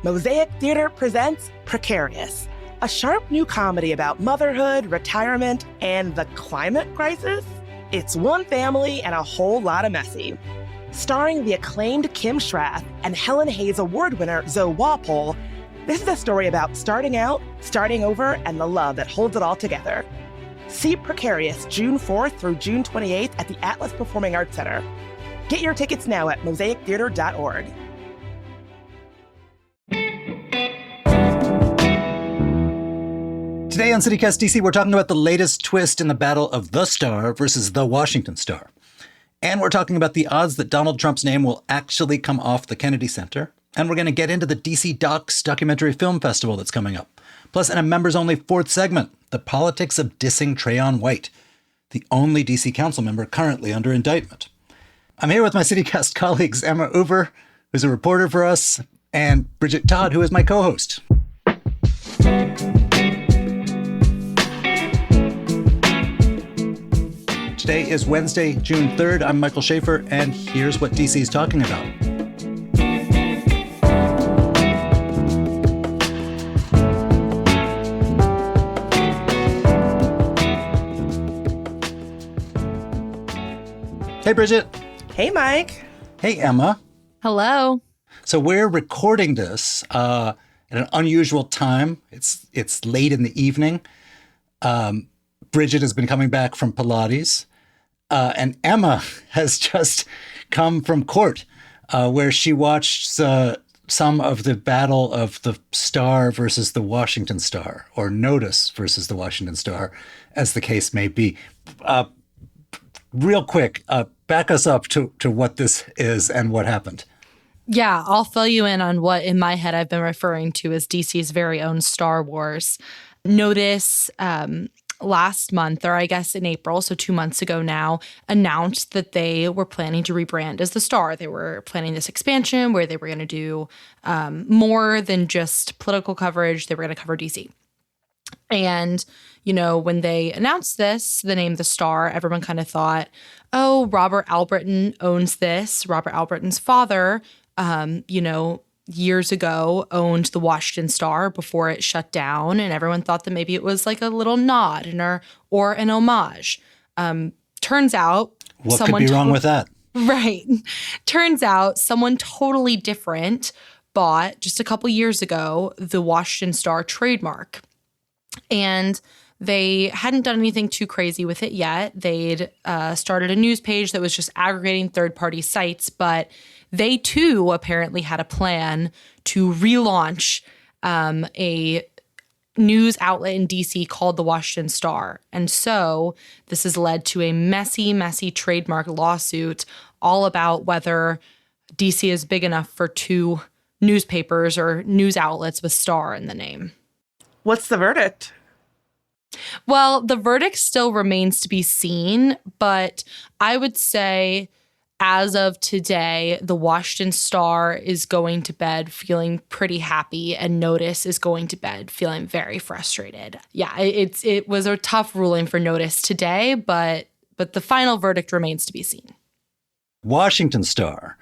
Mosaic Theater presents Precarious, a sharp new comedy about motherhood, retirement, and the climate crisis. It's one family and a whole lot of messy. Starring the acclaimed Kim Schrath and Helen Hayes Award winner Zoe Walpole, this is a story about starting out, starting over, and the love that holds it all together. See Precarious June 4th through June 28th at the Atlas Performing Arts Center. Get your tickets now at mosaictheater.org. Today on CityCast DC, we're talking about the latest twist in the battle of the Star versus the Washington Star. And we're talking about the odds that Donald Trump's name will actually come off the Kennedy Center. And we're going to get into the DC DOX documentary film festival that's coming up. Plus, in a members-only fourth segment, the politics of dissing Trayon White, the only DC Councilmember currently under indictment. I'm here with my CityCast colleagues, Emma Uber, who's a reporter for us, and Bridget Todd, who is my co-host. Today is Wednesday, June 3rd. I'm Michael Schaefer, and here's what DC's talking about. Hey, Bridget. Hey, Mike. Hey, Emma. Hello. So we're recording this at an unusual time. It's late in the evening. Bridget has been coming back from Pilates. And Emma has just come from court, where she watched some of the battle of the Star versus the Washington Star, or Notice versus the Washington Star, as the case may be. Real quick, back us up to what this is and what happened. Yeah, I'll fill you in on what in my head I've been referring to as DC's very own Star Wars. Notice last month, or I guess in April, so 2 months ago now, announced that they were planning to rebrand as the Star. They were planning this expansion where they were going to do more than just political coverage. They were going to cover DC. And, you know, when they announced this, the name The Star, everyone kind of thought, oh, Robert Albritton owns this. Robert Albritton's father, years ago owned the Washington Star before it shut down, and everyone thought that maybe it was like a little nod or an homage. Turns out, what could be wrong with that? Right. Turns out someone totally different bought just a couple years ago the Washington Star trademark, and they hadn't done anything too crazy with it yet. They'd started a news page that was just aggregating third-party sites, but they, too, apparently had a plan to relaunch a news outlet in D.C. called the Washington Star. And so this has led to a messy, messy trademark lawsuit all about whether D.C. is big enough for two newspapers or news outlets with Star in the name. What's the verdict? Well, the verdict still remains to be seen, but I would say as of today, the Washington Star is going to bed feeling pretty happy, and Notice is going to bed feeling very frustrated. Yeah, it was a tough ruling for Notice today, but the final verdict remains to be seen. Washington Star,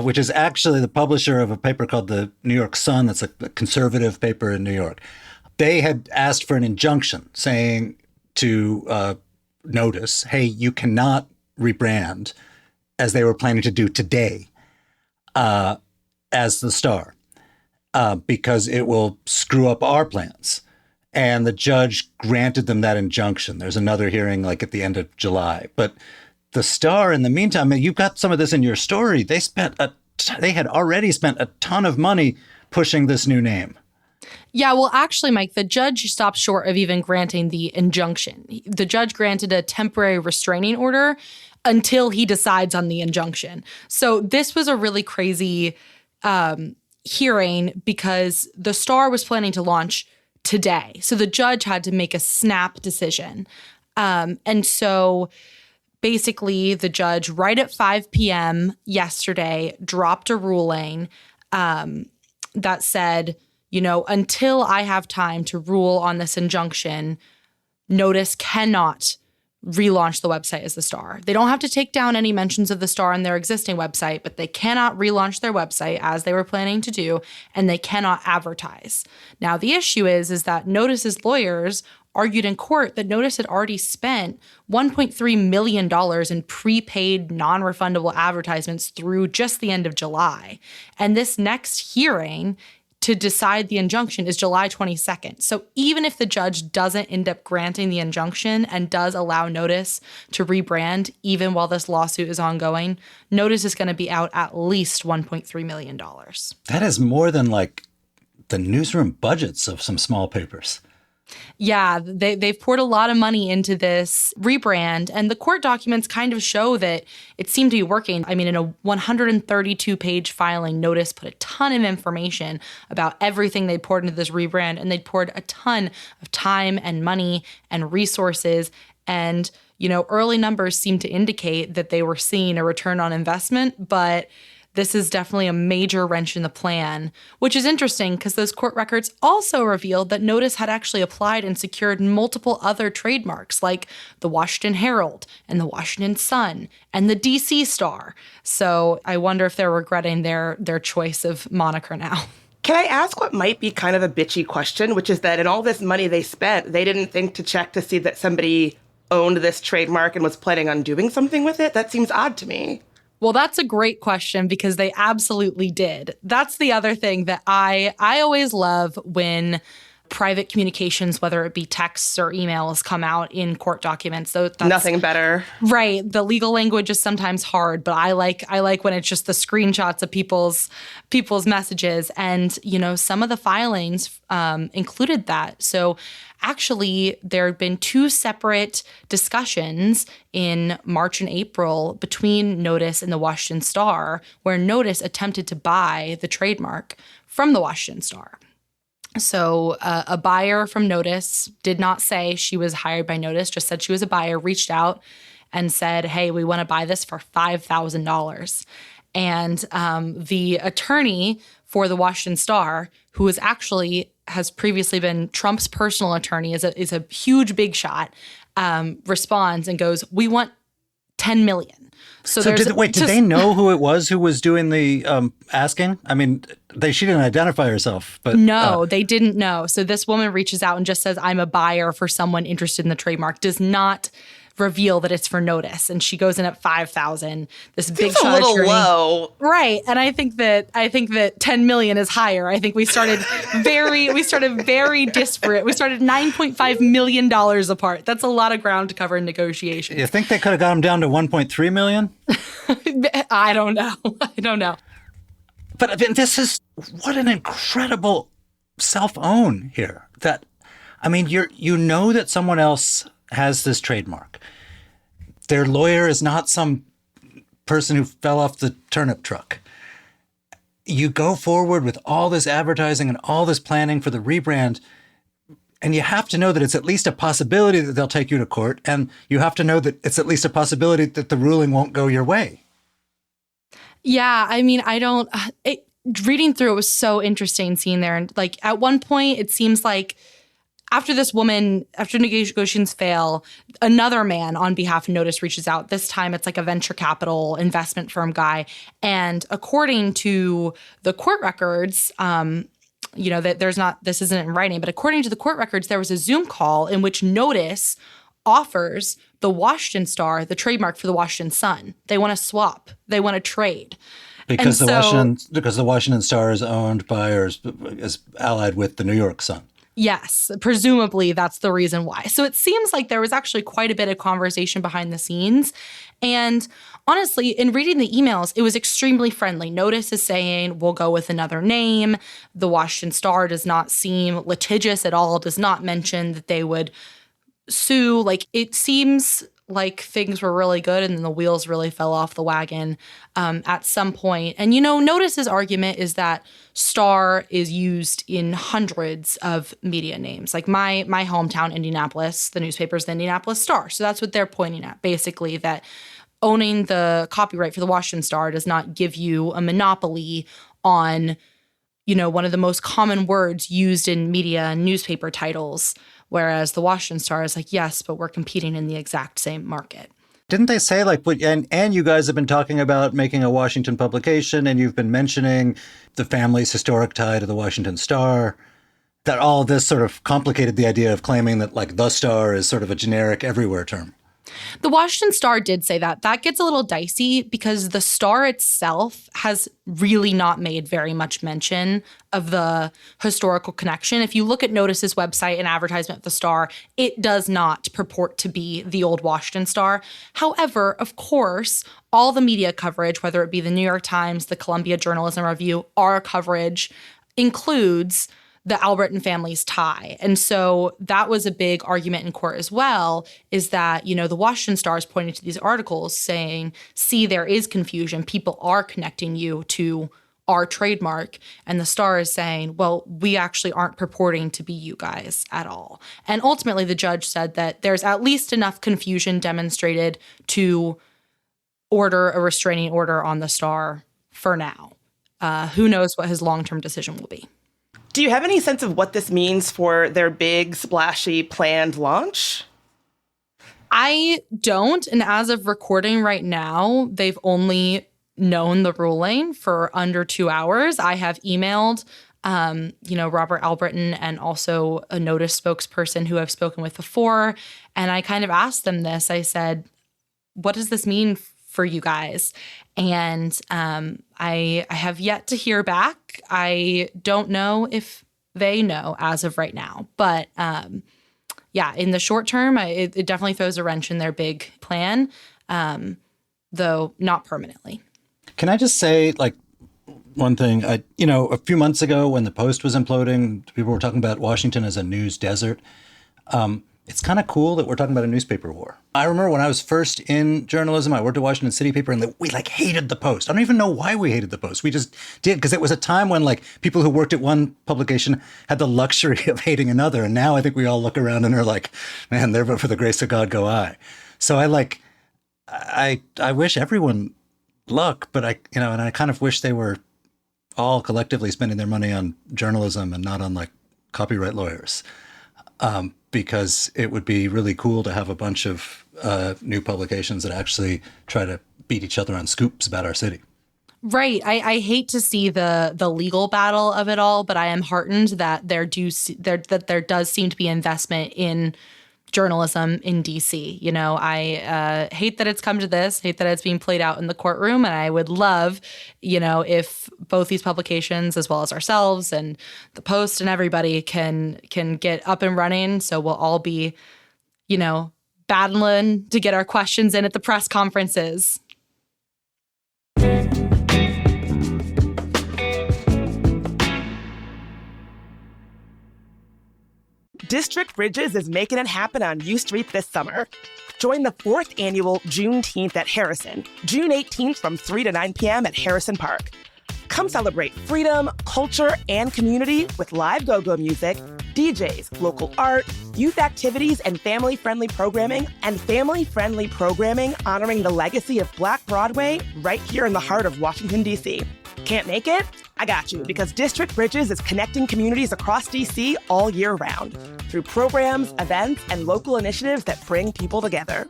which is actually the publisher of a paper called the New York Sun, that's a conservative paper in New York. They had asked for an injunction saying to Notice, hey, you cannot rebrand as they were planning to do today as the Star, because it will screw up our plans. And the judge granted them that injunction. There's another hearing like at the end of July. But the Star, in the meantime, you've got some of this in your story. They had already spent a ton of money pushing this new name. Yeah, well, actually, Mike, the judge stopped short of even granting the injunction. The judge granted a temporary restraining order until he decides on the injunction. So this was a really crazy hearing because the Star was planning to launch today. So the judge had to make a snap decision. And so basically the judge, right at 5 p.m. yesterday, dropped a ruling that said, you know, until I have time to rule on this injunction, Notice cannot relaunch the website as the Star. They don't have to take down any mentions of the Star on their existing website, but they cannot relaunch their website as they were planning to do, and they cannot advertise. Now, the issue is that Notice's lawyers argued in court that Notice had already spent $1.3 million in prepaid, non-refundable advertisements through just the end of July. And this next hearing to decide the injunction is July 22nd. So even if the judge doesn't end up granting the injunction and does allow Notice to rebrand, even while this lawsuit is ongoing, Notice is going to be out at least $1.3 million. That is more than like the newsroom budgets of some small papers. Yeah, they've poured a lot of money into this rebrand, and the court documents kind of show that it seemed to be working. I mean, in a 132-page filing, Notice put a ton of information about everything they poured into this rebrand, and they poured a ton of time and money and resources. And, early numbers seem to indicate that they were seeing a return on investment, but this is definitely a major wrench in the plan, which is interesting because those court records also revealed that Notice had actually applied and secured multiple other trademarks like the Washington Herald and the Washington Sun and the DC Star. So I wonder if they're regretting their choice of moniker now. Can I ask what might be kind of a bitchy question, which is that in all this money they spent, they didn't think to check to see that somebody owned this trademark and was planning on doing something with it? That seems odd to me. Well, that's a great question because they absolutely did. That's the other thing that I always love when private communications, whether it be texts or emails, come out in court documents. So that's nothing better. Right. The legal language is sometimes hard, but I like when it's just the screenshots of people's messages. And, some of the filings included that. So actually, there had been two separate discussions in March and April between Notice and the Washington Star, where Notice attempted to buy the trademark from the Washington Star. So a buyer from Notice did not say she was hired by Notice, just said she was a buyer, reached out and said, hey, we want to buy this for $5,000. And the attorney for the Washington Star, who has previously been Trump's personal attorney, is a huge big shot, responds and goes, we want $10 million. So did they know who it was who was doing the asking? I mean, she didn't identify herself, but no, they didn't know. So this woman reaches out and just says, I'm a buyer for someone interested in the trademark, does not reveal that it's for Notice, and she goes in at $5,000. This big shot a little attorney. Low, right? And I think that $10 million is higher. I think we started very disparate. We started $9.5 million apart. That's a lot of ground to cover in negotiations. You think they could have got him down to $1.3 million? I don't know. But I mean, this is what an incredible self-own here. That, I mean, you know that someone else has this trademark. Their lawyer is not some person who fell off the turnip truck. You go forward with all this advertising and all this planning for the rebrand, and you have to know that it's at least a possibility that they'll take you to court, and you have to know that it's at least a possibility that the ruling won't go your way. Yeah, I mean, reading through it was so interesting seeing there. And like at one point, it seems like after negotiations fail, another man on behalf of Notice reaches out. This time it's like a venture capital investment firm guy. And according to the court records, this isn't in writing, but according to the court records, there was a Zoom call in which Notice offers the Washington Star the trademark for the Washington Sun. They want to swap. They want to trade. Because the Washington Star is owned by or is allied with the New York Sun. Yes, presumably that's the reason why. So it seems like there was actually quite a bit of conversation behind the scenes. And honestly, in reading the emails, it was extremely friendly. Notice is saying, we'll go with another name. The Washington Star does not seem litigious at all, does not mention that they would sue. Like, it seems like things were really good and then the wheels really fell off the wagon at some point. And, Notice's argument is that Star is used in hundreds of media names. Like my hometown, Indianapolis, the newspaper is the Indianapolis Star. So that's what they're pointing at, basically, that owning the copyright for the Washington Star does not give you a monopoly on, one of the most common words used in media and newspaper titles, Whereas the Washington Star is like, yes, but we're competing in the exact same market. Didn't they say and you guys have been talking about making a Washington publication, and you've been mentioning the family's historic tie to the Washington Star, that all of this sort of complicated the idea of claiming that the Star is sort of a generic everywhere term? The Washington Star did say that. That gets a little dicey because the Star itself has really not made very much mention of the historical connection. If you look at Notice's website and advertisement of the Star, it does not purport to be the old Washington Star. However, of course, all the media coverage, whether it be the New York Times, the Columbia Journalism Review, our coverage includes the Albritton family's tie. And so that was a big argument in court as well, is that, the Washington Star is pointing to these articles saying, see, there is confusion. People are connecting you to our trademark. And the Star is saying, well, we actually aren't purporting to be you guys at all. And ultimately, the judge said that there's at least enough confusion demonstrated to order a restraining order on the Star for now. Who knows what his long-term decision will be. Do you have any sense of what this means for their big, splashy, planned launch? I don't. And as of recording right now, they've only known the ruling for under 2 hours. I have emailed, Robert Albritton and also a Notice spokesperson who I've spoken with before. And I kind of asked them this. I said, what does this mean for you guys? And I have yet to hear back. I don't know if they know as of right now. But in the short term, it definitely throws a wrench in their big plan, though not permanently. Can I just say, one thing? A few months ago when the Post was imploding, people were talking about Washington as a news desert. It's kind of cool that we're talking about a newspaper war. I remember when I was first in journalism, I worked at Washington City paper, and we hated the Post. I don't even know why we hated the Post. We just did, because it was a time when people who worked at one publication had the luxury of hating another. And now I think we all look around and are like, man, there but for the grace of God go I. So I wish everyone luck, but and I kind of wish they were all collectively spending their money on journalism and not on copyright lawyers. Because it would be really cool to have a bunch of new publications that actually try to beat each other on scoops about our city. Right. I hate to see the legal battle of it all, but I am heartened that there does seem to be investment in journalism in DC. I hate that it's come to this, hate that it's being played out in the courtroom. And I would love, if both these publications, as well as ourselves and the Post and everybody can get up and running. So we'll all be, battling to get our questions in at the press conferences. District Bridges is making it happen on U Street this summer. Join the 4th annual Juneteenth at Harrison, June 18th from 3 to 9 p.m. at Harrison Park. Come celebrate freedom, culture, and community with live go-go music, DJs, local art, youth activities, and family-friendly programming honoring the legacy of Black Broadway right here in the heart of Washington, D.C. Can't make it? I got you, because District Bridges is connecting communities across D.C. all year round through programs, events, and local initiatives that bring people together.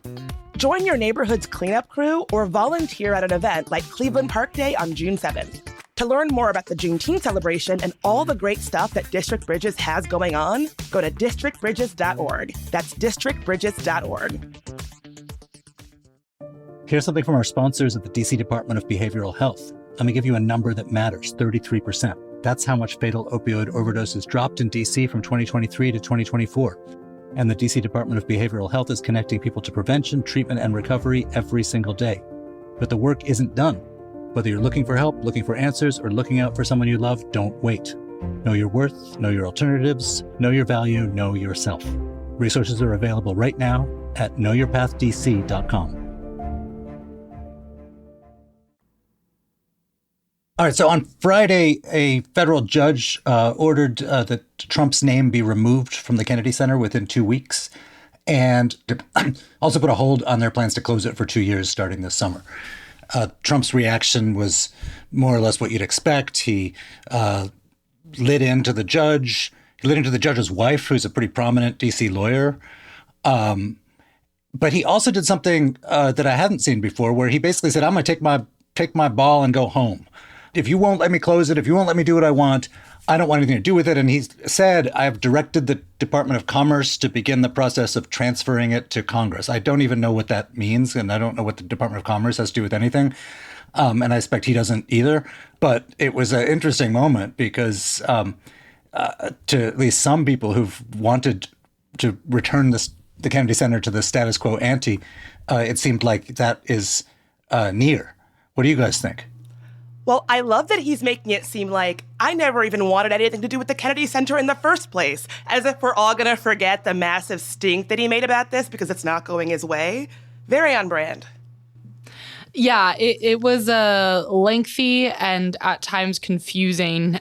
Join your neighborhood's cleanup crew or volunteer at an event like Cleveland Park Day on June 7th. To learn more about the Juneteenth celebration and all the great stuff that District Bridges has going on, go to districtbridges.org. That's districtbridges.org. Here's something from our sponsors at the DC Department of Behavioral Health. Let me give you a number that matters, 33%. That's how much fatal opioid overdoses dropped in DC from 2023 to 2024. And the DC Department of Behavioral Health is connecting people to prevention, treatment, and recovery every single day. But the work isn't done. Whether you're looking for help, looking for answers, or looking out for someone you love, don't wait. Know your worth, know your alternatives, know your value, know yourself. Resources are available right now at knowyourpathdc.com. All right, so on Friday, a federal judge ordered that Trump's name be removed from the Kennedy Center within 2 weeks, and also put a hold on their plans to close it for 2 years starting this summer. Trump's reaction was more or less what you'd expect. He lit into the judge. relating to the judge's wife, who's a pretty prominent DC lawyer. But he also did something that I hadn't seen before, where he basically said, I'm going to take my ball and go home. If you won't let me close it, if you won't let me do what I want, I don't want anything to do with it. And he said, I have directed the Department of Commerce to begin the process of transferring it to Congress. I don't even know what that means, and I don't know what the Department of Commerce has to do with anything. And I expect he doesn't either. But it was an interesting moment because to at least some people who've wanted to return the Kennedy Center to the status quo ante, it seemed like that is near. What do you guys think? Well, I love that he's making it seem like I never even wanted anything to do with the Kennedy Center in the first place, as if we're all going to forget the massive stink that he made about this because it's not going his way. Very on brand. Yeah, it was a lengthy and at times confusing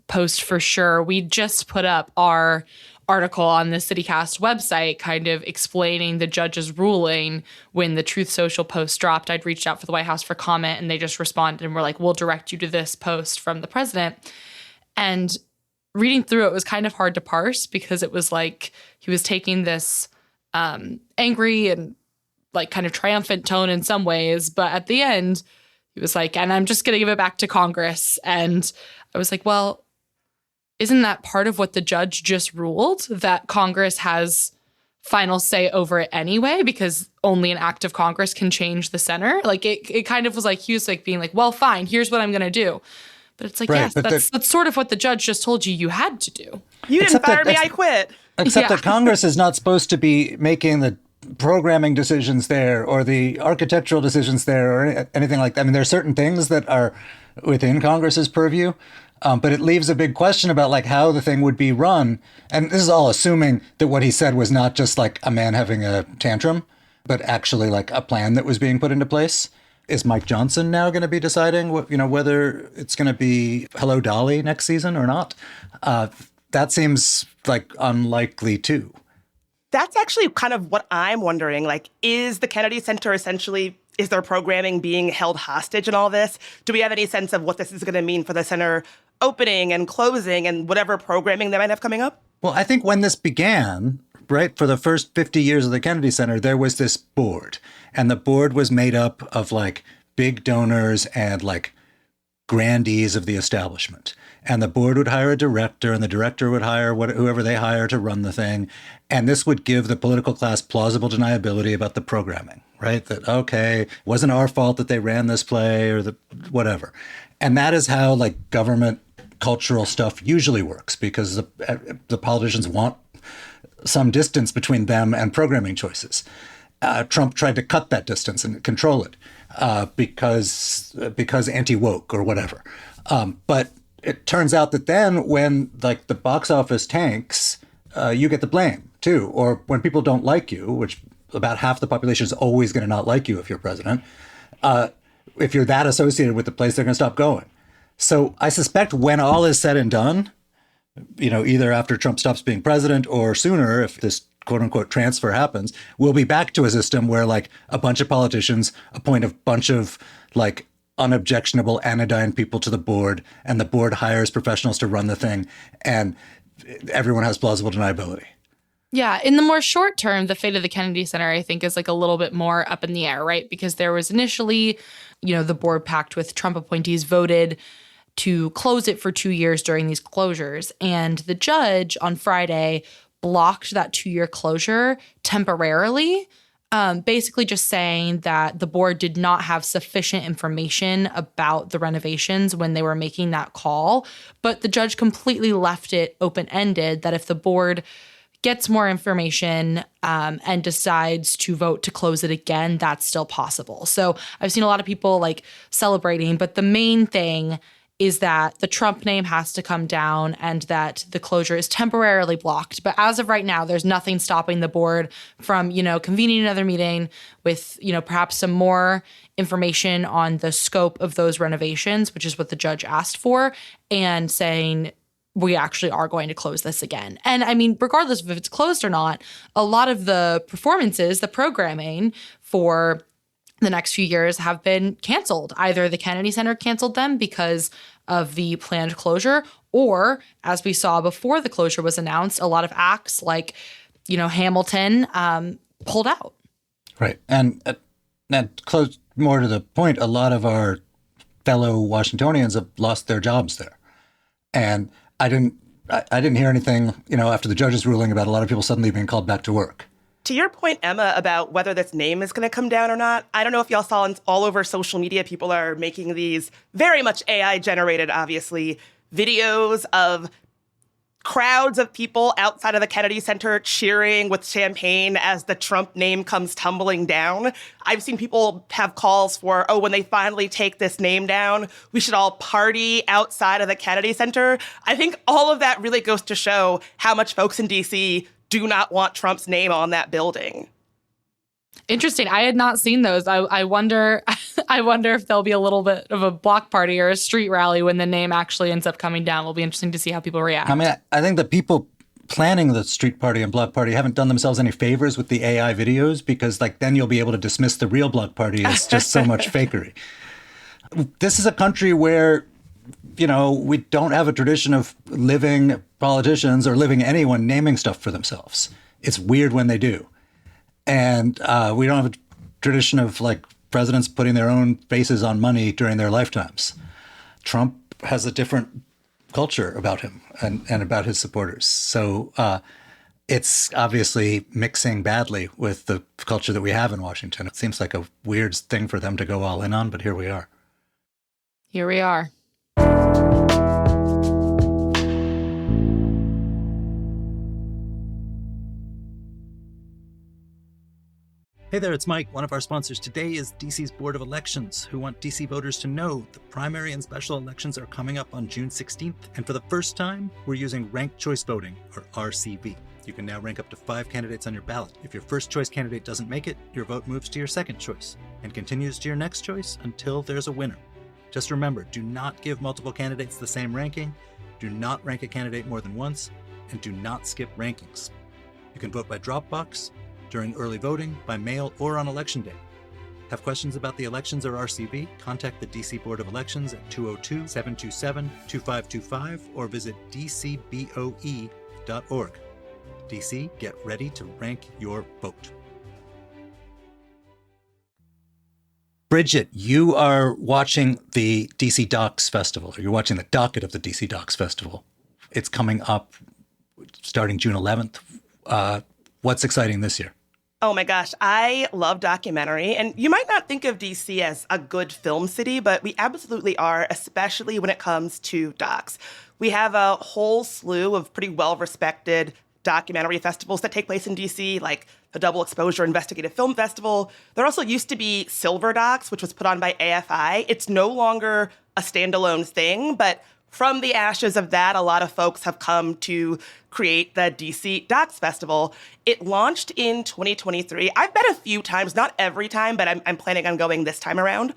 post for sure. We just put up our article on the CityCast website kind of explaining the judge's ruling. When the Truth Social post dropped, I'd reached out for the White House for comment, and they just responded and were like, we'll direct you to this post from the president. And reading through it was kind of hard to parse because it was like he was taking this angry and like kind of triumphant tone in some ways, but at the end he was like, and I'm just going to give it back to Congress. And I was like, well, isn't that part of what the judge just ruled, that Congress has final say over it anyway, because only an act of Congress can change the center? Like it kind of was like he was like being like, well, fine, here's what I'm going to do. But it's like, right, yes, that's sort of what the judge just told you had to do. You didn't fire me, I quit. Except that Congress is not supposed to be making the programming decisions there or the architectural decisions there or anything like that. I mean, there are certain things that are within Congress's purview. But it leaves a big question about like how the thing would be run. And this is all assuming that what he said was not just like a man having a tantrum, but actually like a plan that was being put into place. Is Mike Johnson now going to be deciding whether it's going to be Hello Dolly next season or not? That seems like unlikely too. That's actually kind of what I'm wondering. Like, is the Kennedy Center essentially, is their programming being held hostage in all this? Do we have any sense of what this is going to mean for the center opening and closing and whatever programming they might have coming up? Well, I think when this began, right, for the first 50 years of the Kennedy Center, there was this board. And the board was made up of like big donors and like grandees of the establishment. And the board would hire a director, and the director would hire whoever they hire to run the thing. And this would give the political class plausible deniability about the programming, right? That, okay, it wasn't our fault that they ran this play or the whatever. And that is how like government cultural stuff usually works, because the politicians want some distance between them and programming choices. Trump tried to cut that distance and control it because anti-woke or whatever. But it turns out that then when like the box office tanks, you get the blame too. Or when people don't like you, which about half the population is always going to not like you if you're president. If you're that associated with the place, they're going to stop going. So I suspect when all is said and done, either after Trump stops being president or sooner, if this quote unquote transfer happens, we'll be back to a system where like a bunch of politicians appoint a bunch of like unobjectionable anodyne people to the board, and the board hires professionals to run the thing, and everyone has plausible deniability. Yeah, in the more short term, the fate of the Kennedy Center, I think, is like a little bit more up in the air, right? Because there was initially, the board packed with Trump appointees voted to close it for 2 years during these closures. And the judge on Friday blocked that 2-year closure temporarily, basically just saying that the board did not have sufficient information about the renovations when they were making that call. But the judge completely left it open-ended that if the board gets more information and decides to vote to close it again, that's still possible. So I've seen a lot of people like celebrating, but the main thing is that the Trump name has to come down and that the closure is temporarily blocked. But as of right now, there's nothing stopping the board from, convening another meeting with, perhaps some more information on the scope of those renovations, which is what the judge asked for, and saying, we actually are going to close this again. And I mean, regardless of if it's closed or not, a lot of the performances, the programming for the next few years have been canceled. Either the Kennedy Center canceled them because of the planned closure, Or, as we saw before the closure was announced, a lot of acts like, Hamilton pulled out. Right. And close more to the point, a lot of our fellow Washingtonians have lost their jobs there. And I didn't hear anything, after the judge's ruling about a lot of people suddenly being called back to work. To your point, Emma, about whether this name is going to come down or not, I don't know if y'all saw all over social media, people are making these very much AI-generated, obviously, videos of crowds of people outside of the Kennedy Center cheering with champagne as the Trump name comes tumbling down. I've seen people have calls for, when they finally take this name down, we should all party outside of the Kennedy Center. I think all of that really goes to show how much folks in D.C. do not want Trump's name on that building. Interesting. I had not seen those. I wonder if there'll be a little bit of a block party or a street rally when the name actually ends up coming down. It'll be interesting to see how people react. I mean, I think the people planning the street party and block party haven't done themselves any favors with the AI videos, because then you'll be able to dismiss the real block party as just so much fakery. This is a country where, we don't have a tradition of living politicians or living anyone naming stuff for themselves. It's weird when they do. And we don't have a tradition of presidents putting their own faces on money during their lifetimes. Trump has a different culture about him and about his supporters. So it's obviously mixing badly with the culture that we have in Washington. It seems like a weird thing for them to go all in on, but here we are. Here we are. Hey there, it's Mike. One of our sponsors today is DC's Board of Elections, who want DC voters to know the primary and special elections are coming up on June 16th. And for the first time, we're using ranked choice voting, or RCV. You can now rank up to 5 candidates on your ballot. If your first choice candidate doesn't make it, your vote moves to your second choice and continues to your next choice until there's a winner. Just remember, do not give multiple candidates the same ranking, do not rank a candidate more than once, and do not skip rankings. You can vote by drop box, during early voting, by mail, or on Election Day. Have questions about the elections or RCV? Contact the DC Board of Elections at 202-727-2525 or visit dcboe.org. DC, get ready to rank your vote. Bridget, you are watching the DC DOX Festival, or you're watching the docket of the DC DOX Festival. It's coming up starting June 11th. What's exciting this year? Oh my gosh, I love documentary. And you might not think of DC as a good film city, but we absolutely are, especially when it comes to docs. We have a whole slew of pretty well-respected documentary festivals that take place in DC, like the Double Exposure Investigative Film Festival. There also used to be Silver Docs, which was put on by AFI. It's no longer a standalone thing, but from the ashes of that, a lot of folks have come to create the DC DOX Festival. It launched in 2023. I've been a few times, not every time, but I'm planning on going this time around.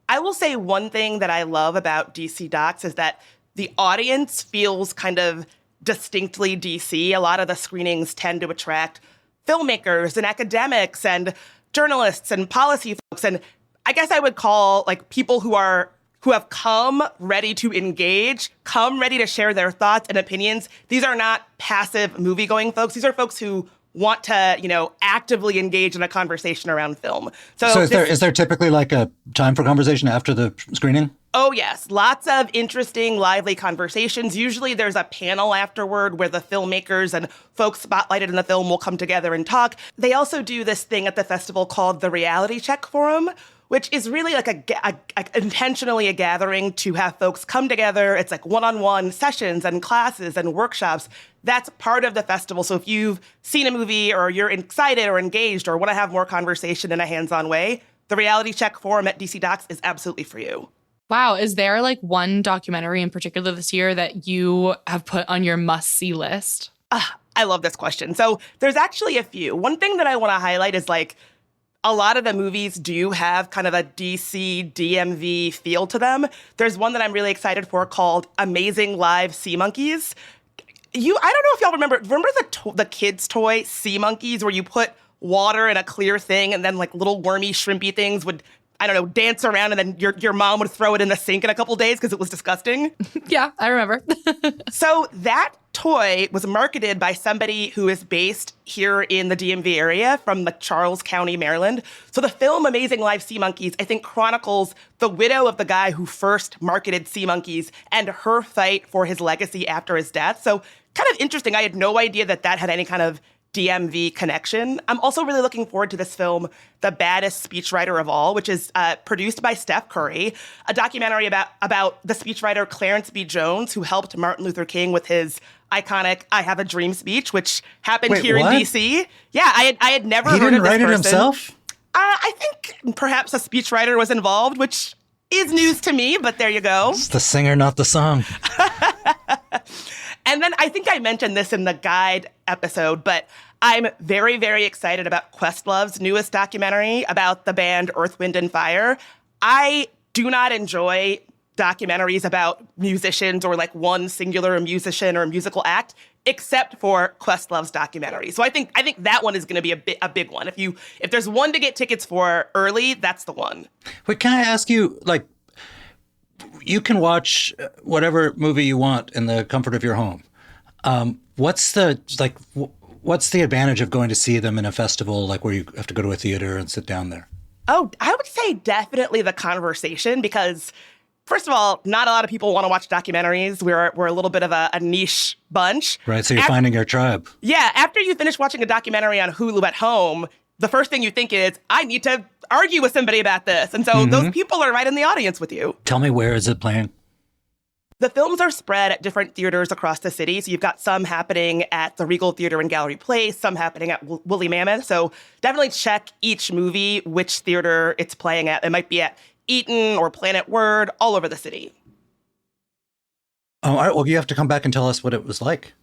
I will say one thing that I love about DC DOX is that the audience feels kind of distinctly DC. A lot of the screenings tend to attract filmmakers and academics and journalists and policy folks. And I guess I would call people who have come ready to engage, come ready to share their thoughts and opinions. These are not passive movie-going folks. These are folks who want to, actively engage in a conversation around film. So is there typically a time for conversation after the screening? Oh, yes. Lots of interesting, lively conversations. Usually there's a panel afterward where the filmmakers and folks spotlighted in the film will come together and talk. They also do this thing at the festival called the Reality Check Forum, which is really intentionally a gathering to have folks come together. It's one-on-one sessions and classes and workshops. That's part of the festival. So if you've seen a movie or you're excited or engaged or want to have more conversation in a hands-on way, the Reality Check Forum at DC DOX is absolutely for you. Wow. Is there one documentary in particular this year that you have put on your must-see list? I love this question. So there's actually a few. One thing that I want to highlight is a lot of the movies do have kind of a DC DMV feel to them. There's one that I'm really excited for called Amazing Live Sea Monkeys. I don't know if y'all remember the kids' toy Sea Monkeys, where you put water in a clear thing and then little wormy shrimpy things would I don't know, dance around and then your mom would throw it in the sink in a couple days because it was disgusting. Yeah, I remember. So that toy was marketed by somebody who is based here in the DMV area from the Charles County, Maryland. So the film Amazing Live Sea Monkeys, I think, chronicles the widow of the guy who first marketed sea monkeys and her fight for his legacy after his death. So kind of interesting. I had no idea that had any kind of DMV connection. I'm also really looking forward to this film, The Baddest Speechwriter of All, which is produced by Steph Curry, a documentary about the speechwriter Clarence B. Jones, who helped Martin Luther King with his iconic "I Have a Dream" speech, which happened here in DC. Yeah, I had never heard of this person. He didn't write it himself? I think perhaps a speechwriter was involved, which is news to me, but there you go. It's the singer, not the song. And then I think I mentioned this in the guide episode, but I'm very, very excited about Questlove's newest documentary about the band Earth, Wind, and Fire. I do not enjoy documentaries about musicians or like one singular musician or musical act, except for Questlove's documentary. So I think that one is going to be a big one. If there's one to get tickets for early, that's the one. Wait, can I ask you, like, you can watch whatever movie you want in the comfort of your home. What's the advantage of going to see them in a festival, like where you have to go to a theater and sit down there? Oh, I would say definitely the conversation, because first of all, not a lot of people want to watch documentaries. We're a little bit of a niche bunch. Right, so you're finding your tribe. Yeah, after you finish watching a documentary on Hulu at home, the first thing you think is, I need to argue with somebody about this. And so those people are right in the audience with you. Tell me, where is it playing? The films are spread at different theaters across the city. So you've got some happening at the Regal Theater and Gallery Place, some happening at Woolly Mammoth. So definitely check each movie, which theater it's playing at. It might be at Eaton or Planet Word, all over the city. Oh, all right. Well, you have to come back and tell us what it was like.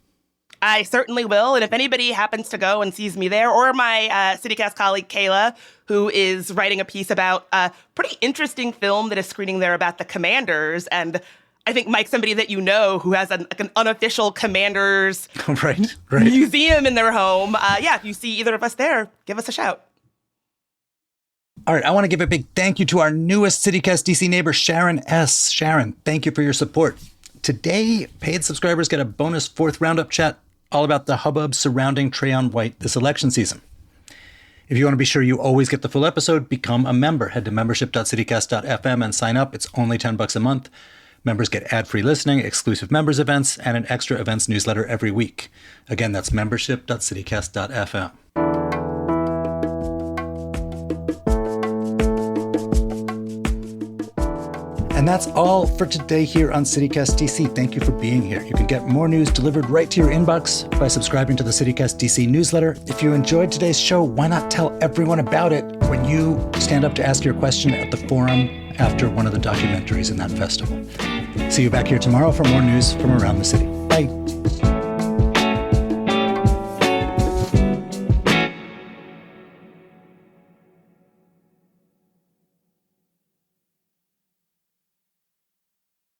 I certainly will. And if anybody happens to go and sees me there, or my CityCast colleague, Kayla, who is writing a piece about a pretty interesting film that is screening there about the Commanders. And I think Mike's somebody that you know who has an unofficial Commanders right. museum in their home. If you see either of us there, give us a shout. All right. I want to give a big thank you to our newest CityCast DC neighbor, Sharon S. Sharon, thank you for your support. Today, paid subscribers get a bonus fourth roundup chat all about the hubbub surrounding Trayon White this election season. If you want to be sure you always get the full episode, become a member. Head to membership.citycast.fm and sign up. It's only $10 a month. Members get ad-free listening, exclusive members events, and an extra events newsletter every week. Again, that's membership.citycast.fm. And that's all for today here on CityCast DC. Thank you for being here. You can get more news delivered right to your inbox by subscribing to the CityCast DC newsletter. If you enjoyed today's show, why not tell everyone about it when you stand up to ask your question at the forum after one of the documentaries in that festival? See you back here tomorrow for more news from around the city.